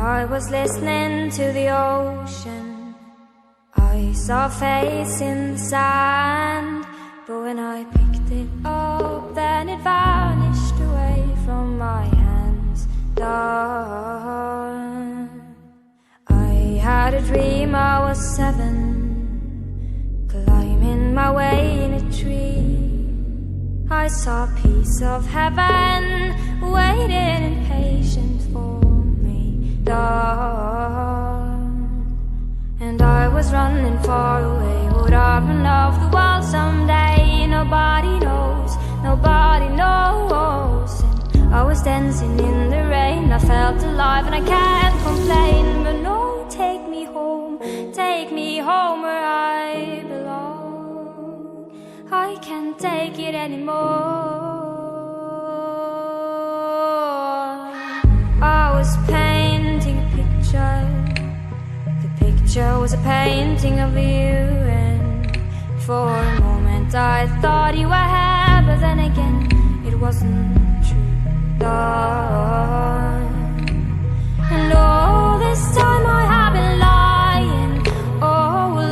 I was listening to the ocean. I saw a face in the sand, but when I picked it up, then it vanished away from my hands. Darn. I had a dream I was 7, climbing my way in a tree. I saw a piece of heaven waiting in patience for me. And I was running far away. Would I run off the wall someday? Nobody knows, nobody knows. And I was dancing in the rain. I felt alive and I can't complain. But no, take me home where I belong. I can't take it anymore. I was painting a picture. The picture was a painting of you, and for a moment I thought you were here, but then again it wasn't true. Darn. And all this time I have been lying,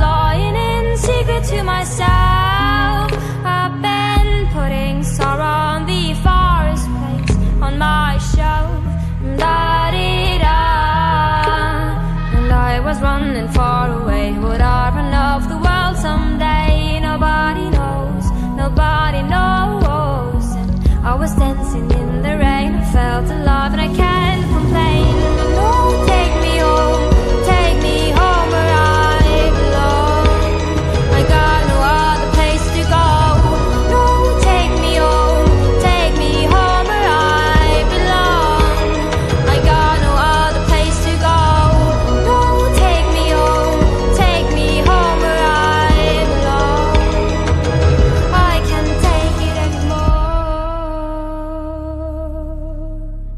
lying in secret to myself. I've been putting sorrow on the forest place on my shelf. And I was running far away. Would I run off the world someday? Nobody knows, nobody knows. And I was dancing in the rain. I felt alive and I can't complain. But no, take me home where I belong. I got no other place to go. No, take me home where I belong. I got no other place to go. No, take me home where I belong. I can't take it anymore.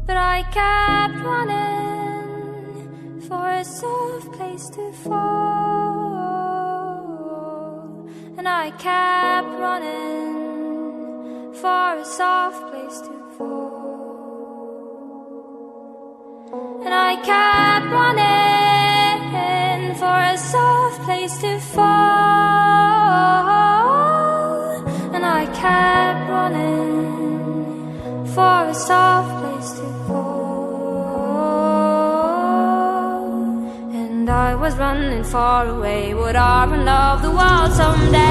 But I kept running for a soft place to fall. And I kept running for a soft place to fall. And I kept running for a soft place to fall. And I kept running for a soft place to fall. And I was running far away. Would I run off the world someday?